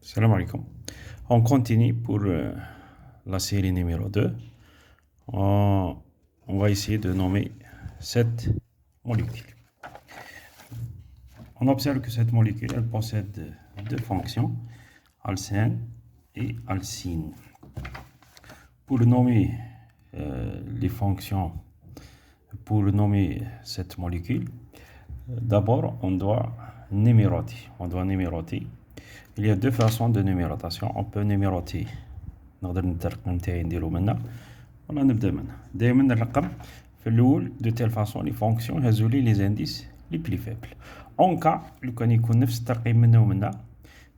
Salam alaikum. On continue pour la série numéro 2. On va essayer de nommer cette molécule. On observe que cette molécule, elle possède deux fonctions, alcène et alcyne. Pour nommer les fonctions, pour nommer cette molécule, d'abord on doit numéroter. Il y a deux façons de numérotation. On peut numéroter نقدر الرقم نتاعي نديرو منا ولا نبدا منها. دائما الرقم في الاول دو تيل فاصون لي فونكسيون هازولي لي زانديس لي بلي فابل. اون كا لو كان يكون نفس الترقيم منا ومنا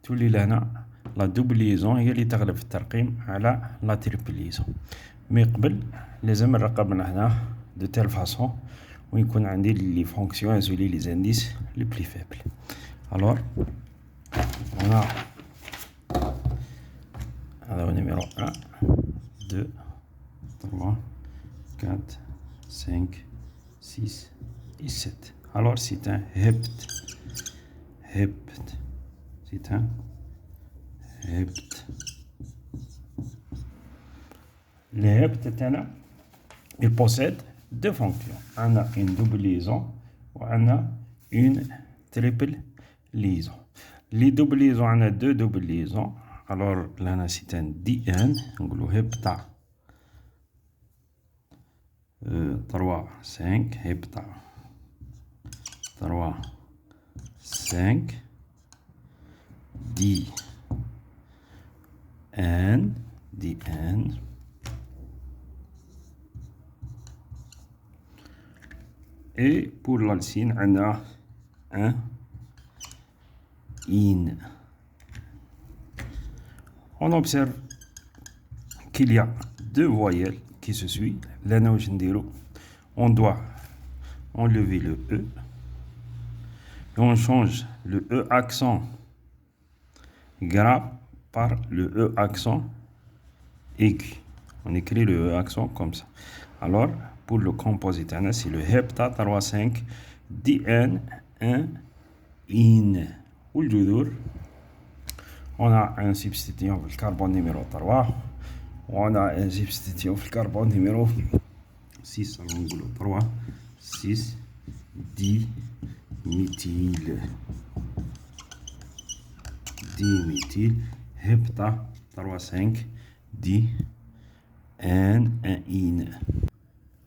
تولي لهنا لا دوبليزون هي اللي تغلب في الترقيم على لا تريبليزون. مي قبل لازم الرقم من هنا دو تيل فاصون ويكون عندي لي فونكسيون هازولي لي زانديس لي بلي فابل. الوغ on a alors numéro 1, 2, 3, 4, 5, 6 et 7. Alors c'est un hept. C'est un hept. Le hept, il possède deux fonctions. On a une double liaison ou on a une triple liaison. Les doubles liaisons, on a deux doubles liaisons. Alors là, c'est un DN. On va hepta. 3, 5, hepta. 3, 5, DN. Et pour l'alcyne, on a un in. On observe qu'il y a deux voyelles qui se suivent. On doit enlever le E et on change le E accent grave par le E accent aigu. On écrit le E accent comme ça. Alors, pour le composite, c'est le hepta 3, 5, DN, 1, in. Ou le jour, on a un substituant pour le carbone numéro 3. On a un substituant pour le carbone numéro 6. Alors, on 3, 6, diméthyl. Hepta 3, 5, di, N, 1, in.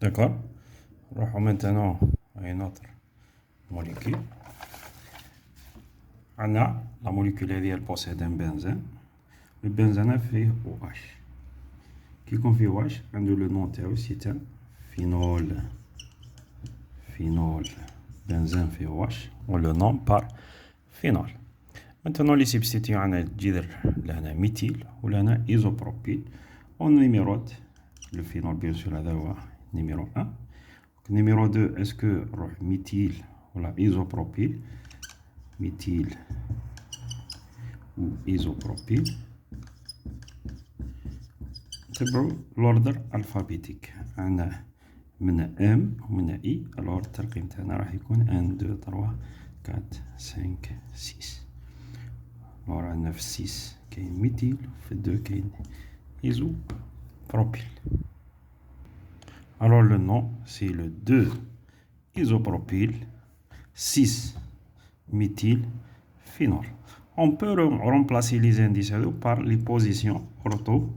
D'accord? On maintenant à une autre molécule. On a la molécule elle possède un benzène. Le benzène fait OH. Qui fait OH, on a le nom c'est un phénol. Benzène fait OH, on le nomme par phénol. Maintenant, les substituants, on a le méthyle ou le isopropyl. On numérote le phénol, bien sûr, là, numéro 1. Numéro 2, est-ce que méthyle ou la isopropyl? Méthyle ou isopropyl. C'est l'ordre alphabétique. On a M ou I. Alors, الترقيم تاعنا راح يكون 1 2 3 4 5 6. Alors, on a 6 كاين méthyle, في 2 كاين isopropyl. Alors, le nom, c'est le 2 isopropyl, 6 méthyle, phénol. On peut remplacer les indices par les positions ortho,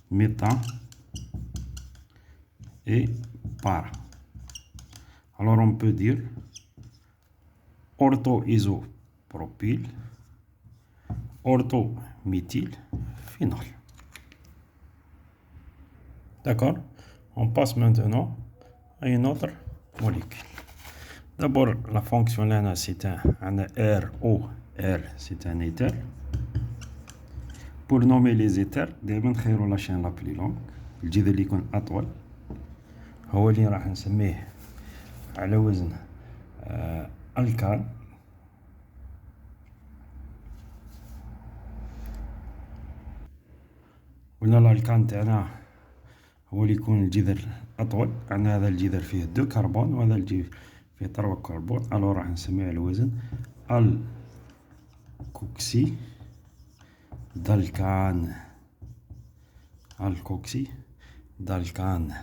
méta et para. Alors on peut dire ortho-isopropyl, ortho-méthyle, phénol. D'accord? On passe maintenant à une autre molécule. D'abord, la fonction là, c'est un RO. R, c'est un éther. Pour nommer les éthers, دائما نخيروا la chaîne la plus longue. الجذر اللي يكون أطول هو اللي راح نسميه على وزن الكان. قلنا الالكان تاعنا هو اللي يكون الجذر أطول. عندنا هذا الجذر فيه 2 كربون وهذا الجذر فيه 3 كربون. الو راح نسميه على وزن alkoxy d'alcane. Alkoxy d'alcane.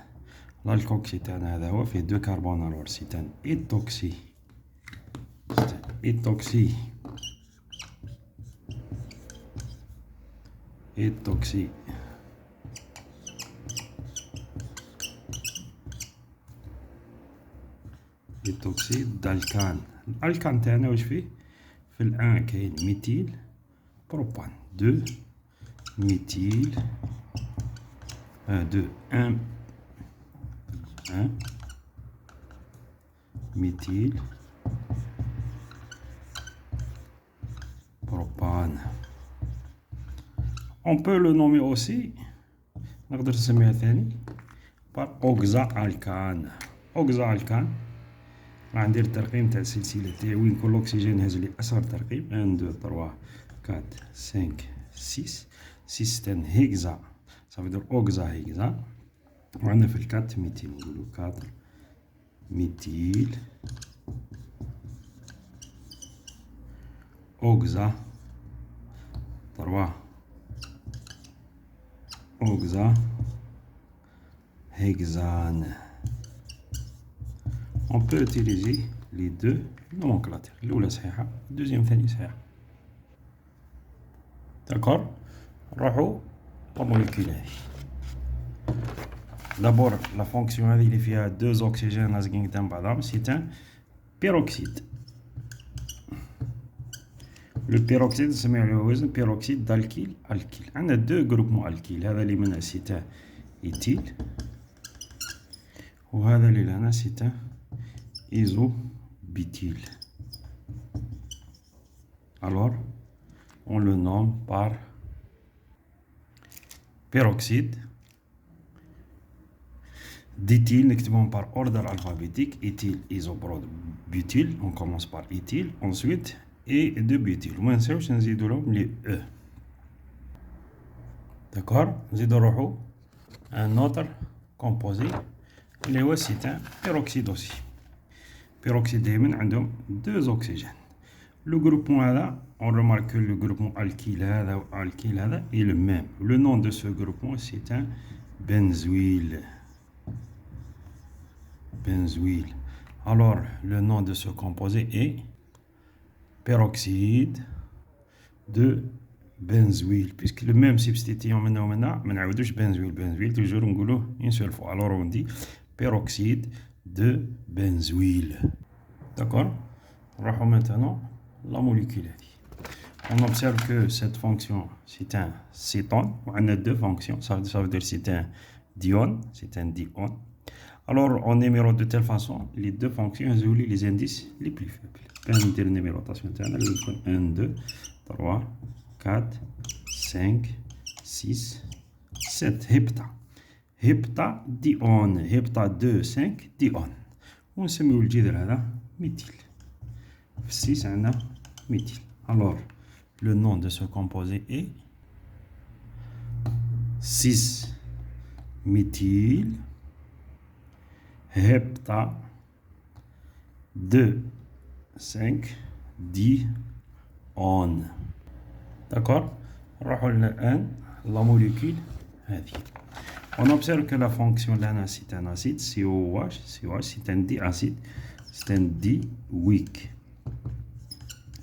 L'alkoxy تاعنا هذا هو فيه 2 كربون alors c'est un étoxy. C'est un étoxy. Étoxy. étoxy d'alcane. الالكان تاعنا واش فيه؟ في الان كاين ميثيل بروبان 2 ميثيل 1 méthyle propane. On peut le nommer aussi نقدر نسميها ثاني par oxaalkane. oxaalkane راح ندير الترقيم تاع السلسله تاعي وين كل اكسجين هاز لي اصغر ترقيم 1 2 3 4 5 6 6 هيكزا صافي دير اوكزا هيكزا. وعندنا في الكات ميثيل نقولو 4 ميثيل اوكزا 3 اوكزا هيكزان. On peut utiliser les deux nomenclatures. الأولى صحيحة الدوزيام ثاني صحيحة. داكور نروحو للموليكول هذي. دابور لا فونكسيون هذه اللي فيها 2 أكسجين لازقين قدام بعضهم سي ان بيروكسيد. لو بيروكسيد نسميو عليه وزن بيروكسيد دالكيل الكيل. عندنا 2 جروبمون الكيل. هذا اللي منها سي ان ايتيل وهذا اللي لهنا سي ان isobutyle. Alors, on le nomme par peroxyde d'éthyle. نكتبهم par ordre alphabétique. éthyle, isoprod, butyle. On commence par éthyle, ensuite et de butyle. وما نساوش نزيدو لهم لي E. D'accord. نزيدو نروحو un autre composé اللي هو سي ان peroxyde aussi. peroxyde دائما عندهم 2 أكسجين. لو جروبمون هذا on remarque que le groupement alkyle هذا و alkyle هذا est le même. Le nom de ce groupement c'est un benzoyle. Benzoyle. Alors le nom de ce composé est peroxyde de benzoyle. Puisque le même substitution maintenant ما نعاودوش benzoyle. benzoyle toujours نقولوه une seule fois. Alors on dit peroxyde de benzoyle. D'accord. نروحو maintenant la molécule هذه. On observe que cette fonction c'est un cétone. On a 2 fonctions. Ça veut dire c'est un dione. C'est un dione. Alors on numérote de telle façon les 2 fonctions ont les indices les plus faibles. ندير النيميروطاسيون تاعنا اللي تكون 1 2 3 4 5 6 7 هبطة ديون. هبطة 2 5 ديون. ونسميو الجذر هذا ميثيل. في 6 عندنا ميثيل. Alors le nom de ce composé est 6 méthyle hepta 2 5 dione. D'accord. نروحو الآن la molécule هذه. On observe que la fonction là c'est un acide COH. COH c'est un diacide. C'est un diweak.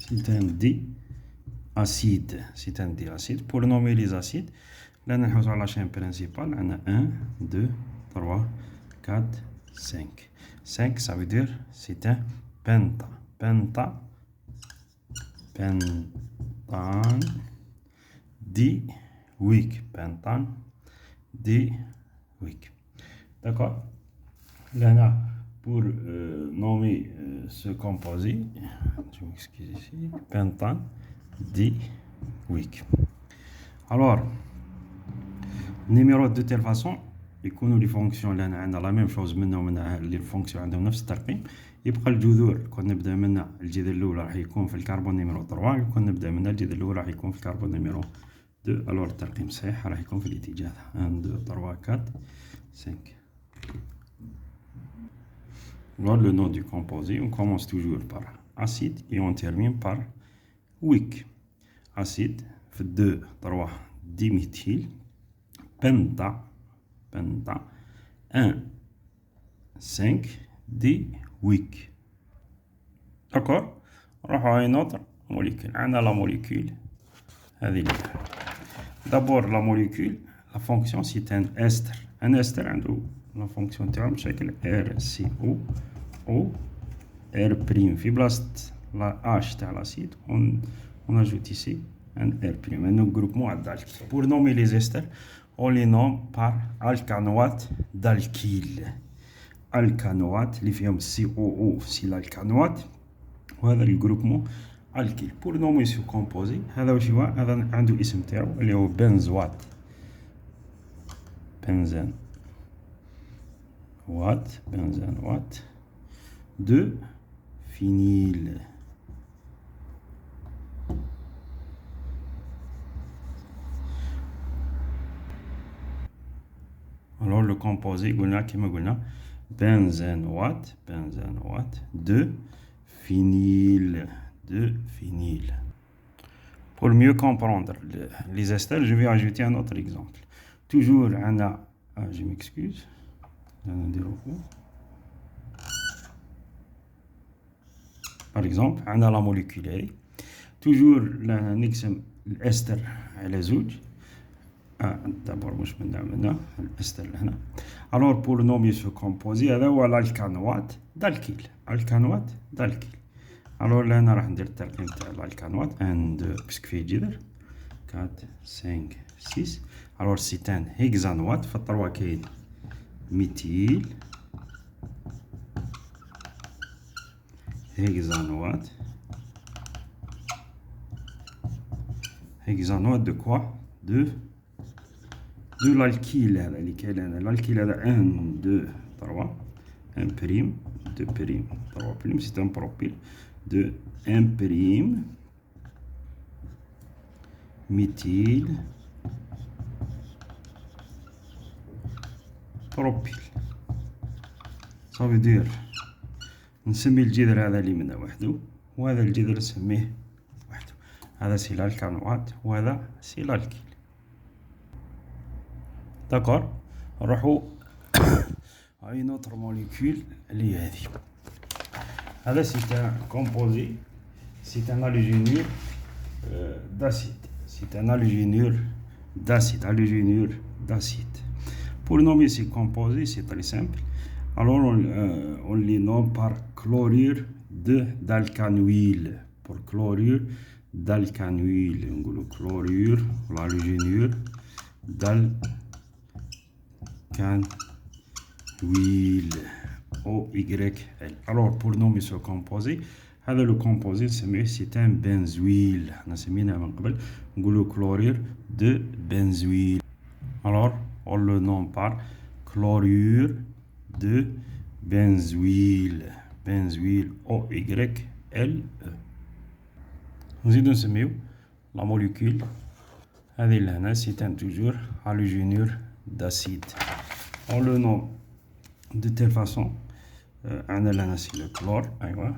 C'est un diacide. C'est un diacide. Pour nommer les acides, là on a la chaîne principale. On a 1, 2, 3, 4, 5. 5 ça veut dire c'est un penta. Pentane diweak. Pentane diweak. D'accord. Là pour nommer ce composé, je m'excuse ici, pentane diweak. Alors numéro de telle façon يكونوا لي فونكسيون اللي عندنا لا ميم شوز منهم لي فونكسيون عندهم نفس الترقيم. يبقى الجذور كون نبدا من الجذر الاولى راح يكون في الكربون نيميرو 3. كون نبدا من الجذر الاولى راح يكون في الكربون نيميرو 2. الور الترقيم صحيح راح يكون في الاتجاه 1 2 3 4 5. Alors le nom du composé, on commence toujours par acide et on termine par weak. acide, 2, 3, diméthyl, penta, 1, 5, diwick. D'accord. نروحو à une autre molécule. عندنا la molécule هذه اللي d'abord la molécule, la fonction c'est un ester. Un ester عنده la fonction تاعو بشكل RCO O R prime في بلاصة la H تاع l'acide on ajoute ici un R prime, un groupement d'alkyles. Pour nommer les esters, on les nomme par alcanoate d'alkyle. Alcanoate اللي فيهم COO c'est l'alcanoate وهذا الجروبمون الكيل. بور نومي سو كومبوزي هذا واش هو؟ هذا عنده اسم تاعو اللي هو بنزوات، بنزان وات دو فينيل. alors le composé قلنا كيما قلنا بنزانوات de phényl. Pour mieux comprendre les esters, je vais ajouter un autre exemple. Toujours je m'excuse. Par exemple, on a la molécule A. Toujours l'ester على زوج. d'abord مش من الأستر هنا. alors pour nommer ce composé هذا هو l'alcanoate d'alkyle. alcanoate d'alkyle. alors لهنا راح ندير الترقيم تاع الالكانوات 1 2 باسكو فيه جذر 4 5 6. alors c'est un hexanoate في الطروا كاين ميثيل hexanoate de quoi de l'alkyle هذا اللي كاين هنا. l'alkyle هذا 1 2 3 1 prime 2 prime 3 prime c'est un propyl de 1 prime méthyl propyl. ça veut dire نسمي الجذر هذا اللي منه وحده وهذا الجذر نسميه وحده. هذا سي الالكانوات وهذا سي الالكيل. d'accord. نروحو à une autre molécule اللي هي هذه. هذا c'est un composé, c'est un halogénure d'acide. C'est un halogénure d'acide. Pour nommer ces composés, c'est très simple. Alors on les nomme par chlorure d'alcanhuile. Pour chlorure d'alcanhuile, on dit chlorure, l'halogénure d'alcanhuile. OYL. alors pour nommer ce composé هذا le composé c'est un benzoyle. احنا سميناه من قبل نقولوا chlorure de benzoyle. alors on le nomme par chlorure de benzoyle OYLE. نزيدو نسميو la molécule هذه اللي هنا c'est un toujours halogénure d'acide. on le nomme de telle façon. عندنا لهنا c'est le chlore. أيوا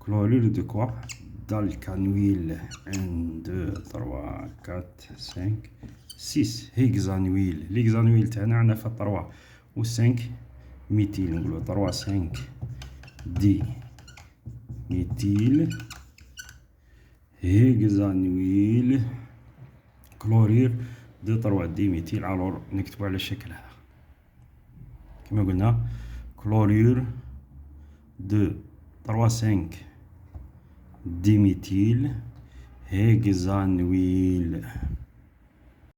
chlorure de quoi d'alcanhuile 1 2 3 4 5 6 hexanhuile. l'hexanhuile تاعنا عندنا في 3 و 5 ميثيل نقولو 3 5 دي ميثيل hexanhuile chlorure de 3 دي ميثيل. alors نكتبو على الشكل هذا كما قلنا chlorure de 3 5 diméthyl hexanhuile.